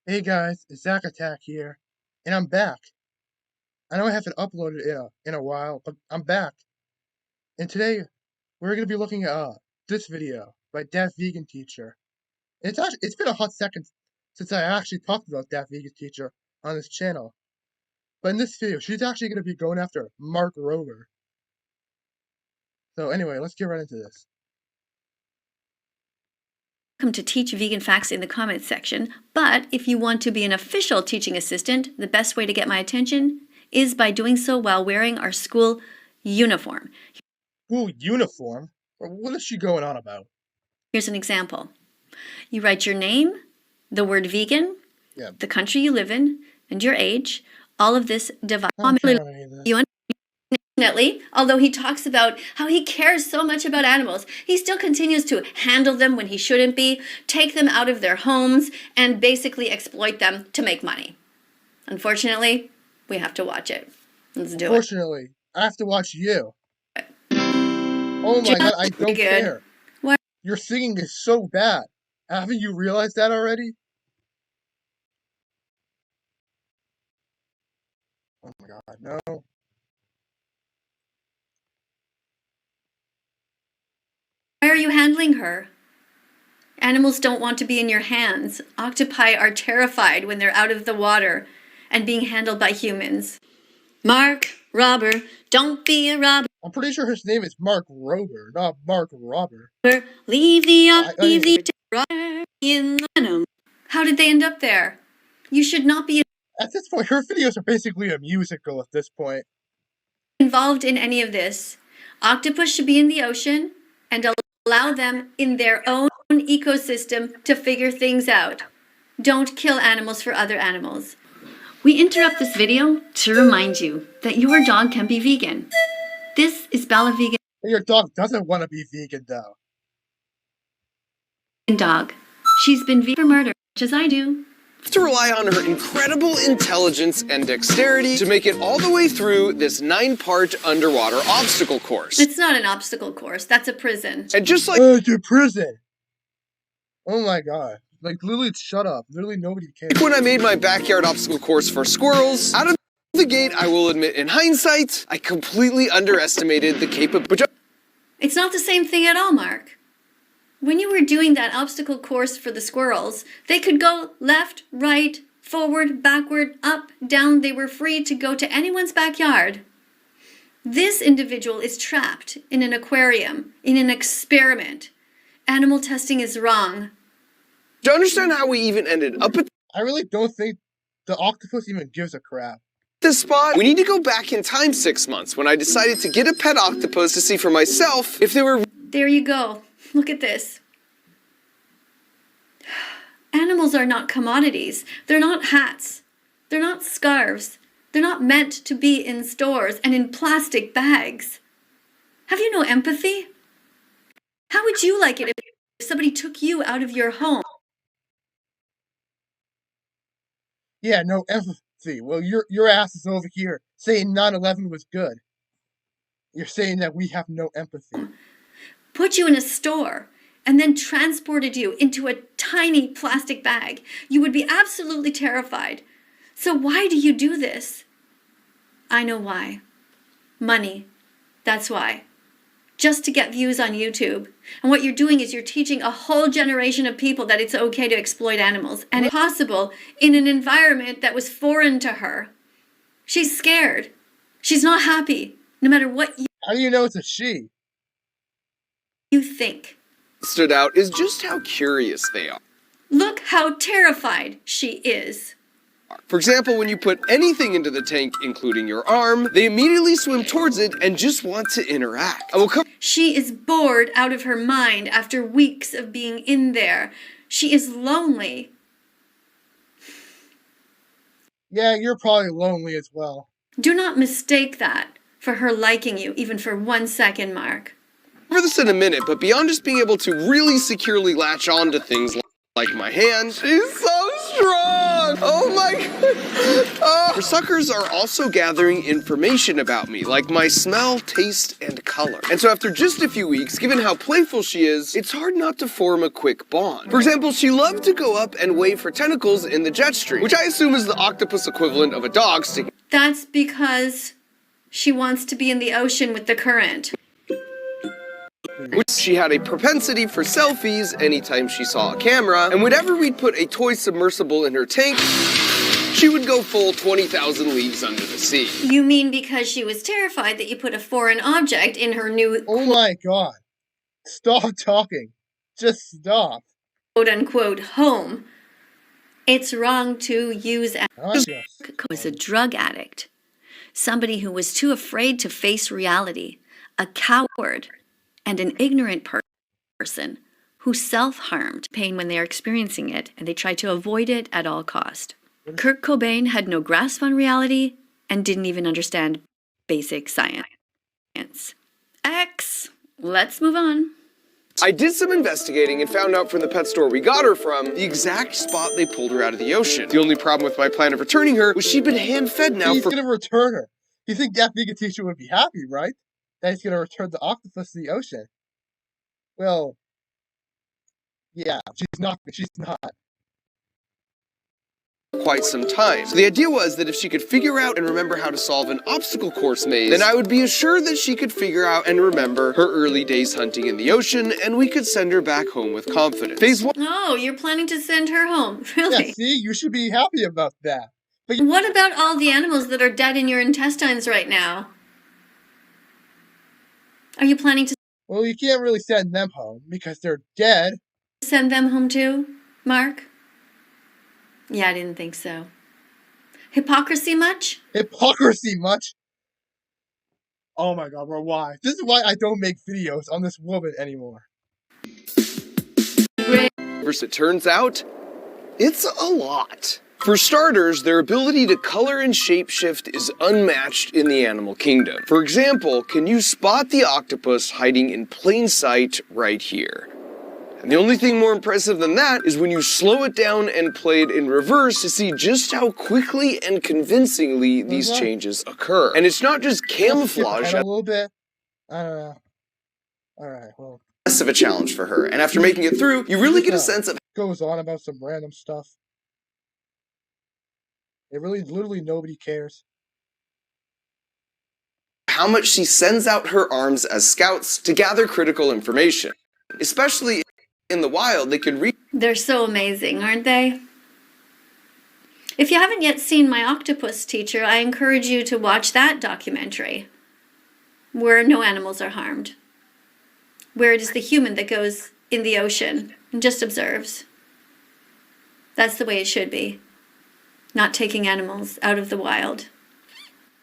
Hey guys, it's Zack Attack here, and I'm back. I know I haven't uploaded in a while, but I'm back. And today we're gonna be looking at this video by That Vegan Teacher. And it's been a hot second since I actually talked about That Vegan Teacher on this channel. But in this video, she's actually gonna be going after Mark Rober. So anyway, let's get right into this. Welcome to Teach Vegan Facts in the comments section, but if you want to be an official teaching assistant, the best way to get my attention is by doing so while wearing our school uniform. School uniform? What is she going on about? Here's an example. You write your name, the word vegan, the country you live in, and your age. All of this divided. Unfortunately, although he talks about how he cares so much about animals, he still continues to handle them when he shouldn't be, take them out of their homes, and basically exploit them to make money. Unfortunately, we have to watch it. Let's do it. Unfortunately, I have to watch you. Oh my god, I don't care. What? Your singing is so bad. Haven't you realized that already? Oh my god, no. Why are you handling her? Animals don't want to be in your hands. Octopi are terrified when they're out of the water and being handled by humans. Mark, robber, don't be a robber. I'm pretty sure his name is Mark Rober, not Mark Robber. Leave the robber in the venom. How did they end up there? You should not be At this point, her videos are basically a musical at this point. Involved in any of this. Octopus should be in the ocean and allow them in their own ecosystem to figure things out. Don't kill animals for other animals. We interrupt this video to remind you that your dog can be vegan. This is Bella Vegan. Your dog doesn't want to be vegan, though. Dog. She's been vegan for murder, much as I do. To rely on her incredible intelligence and dexterity to make it all the way through this 9-part underwater obstacle course. It's not an obstacle course, that's a prison. And just like it's a prison. Oh my god. Like, literally, shut up. Literally, nobody cares. when I made my backyard obstacle course for squirrels, out of the gate, I will admit, in hindsight, I completely underestimated the capability. It's not the same thing at all, Mark. When you were doing that obstacle course for the squirrels, they could go left, right, forward, backward, up, down. They were free to go to anyone's backyard. This individual is trapped in an aquarium, in an experiment. Animal testing is wrong. Do you understand how we even ended up at I really don't think the octopus even gives a crap. this spot? We need to go back in time 6 months when I decided to get a pet octopus to see for myself if they were... There you go. Look at this. Animals are not commodities. They're not hats. They're not scarves. They're not meant to be in stores and in plastic bags. Have you no empathy? How would you like it if somebody took you out of your home? Yeah, no empathy. Well, your ass is over here saying 9/11 was good. You're saying that we have no empathy. Put you in a store, and then transported you into a tiny plastic bag. You would be absolutely terrified. So why do you do this? I know why. Money. That's why. Just to get views on YouTube. And what you're doing is you're teaching a whole generation of people that it's okay to exploit animals. And it's possible in an environment that was foreign to her. She's scared. She's not happy, no matter what How do you know it's a she? you think. stood out is just how curious they are. Look how terrified she is. For example, when you put anything into the tank, including your arm, they immediately swim towards it and just want to interact. I will come. She is bored out of her mind after weeks of being in there. She is lonely. Yeah, you're probably lonely as well. Do not mistake that for her liking you, even for 1 second, Mark. Cover this in a minute, but beyond just being able to really securely latch on to things like my hand, she's so strong! Oh my god! Her suckers are also gathering information about me, like my smell, taste, and color. And so after just a few weeks, given how playful she is, it's hard not to form a quick bond. For example, she loved to go up and wave her tentacles in the jet stream, which I assume is the octopus equivalent of a dog sticking. That's because she wants to be in the ocean with the current. Which she had a propensity for selfies anytime she saw a camera, and whenever we'd put a toy submersible in her tank, she would go full 20,000 leagues under the sea. You mean because she was terrified that you put a foreign object in her new Oh my god. Stop talking. Just stop. quote-unquote home? It's wrong to use Not just. was a drug addict, somebody who was too afraid to face reality, a coward, and an ignorant person who self-harmed pain when they are experiencing it, and they try to avoid it at all cost. Kurt Cobain had no grasp on reality and didn't even understand basic science. X. Let's move on. I did some investigating and found out from the pet store we got her from the exact spot they pulled her out of the ocean. The only problem with my plan of returning her was she'd been hand-fed now He's for— gonna return her. You think that being a teacher would be happy, right? That he's gonna return the octopus to the ocean. Well, yeah, she's not. quite some time. So the idea was that if she could figure out and remember how to solve an obstacle course maze, then I would be assured that she could figure out and remember her early days hunting in the ocean, and we could send her back home with confidence. Phase 1. Oh, you're planning to send her home, Yeah, really? see, you should be happy about that. But What about all the animals that are dead in your intestines right now? Are you planning to well, you can't really send them home because they're dead. send them home too, Mark? Yeah, I didn't think so. Hypocrisy much? Hypocrisy much? Oh my god, bro, why? This is why I don't make videos on this woman anymore. First, it turns out, it's a lot. For starters, their ability to color and shapeshift is unmatched in the animal kingdom. For example, can you spot the octopus hiding in plain sight right here? And the only thing more impressive than that is when you slow it down and play it in reverse to see just how quickly and convincingly these changes occur. And it's not just camouflage. A little bit. I don't know. Alright, well. Less of a challenge for her, and after making it through, you really get a sense of Goes on about some random stuff. It really, literally nobody cares. how much she sends out her arms as scouts to gather critical information. Especially in the wild, they could reach. They're so amazing, aren't they? If you haven't yet seen My Octopus Teacher, I encourage you to watch that documentary, where no animals are harmed, where it is the human that goes in the ocean and just observes. That's the way it should be, not taking animals out of the wild.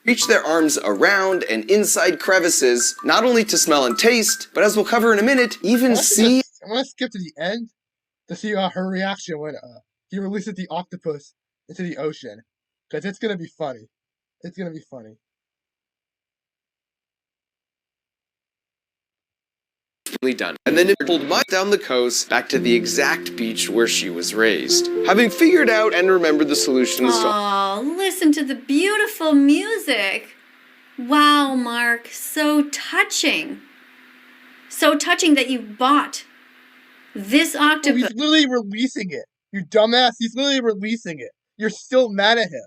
Reach their arms around and inside crevices, not only to smell and taste, but as we'll cover in a minute, even see. I want to skip to the end to see her reaction when he releases the octopus into the ocean, because it's gonna be funny. It's gonna be funny. Done. And then it pulled Mike down the coast back to the exact beach where she was raised. Having figured out and remembered the solutions to. Oh, listen to the beautiful music. Wow, Mark, so touching. So touching that you bought this Oh, octopus. he's literally releasing it. You dumbass. He's literally releasing it. You're still mad at him.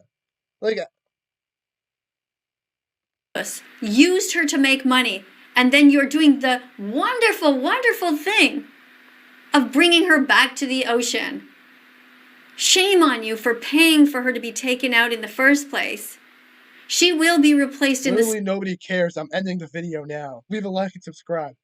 Like, Used her to make money, and then you're doing the wonderful, wonderful thing of bringing her back to the ocean. Shame on you for paying for her to be taken out in the first place. She will be replaced in the literally nobody cares. I'm ending the video now. Leave a like and subscribe.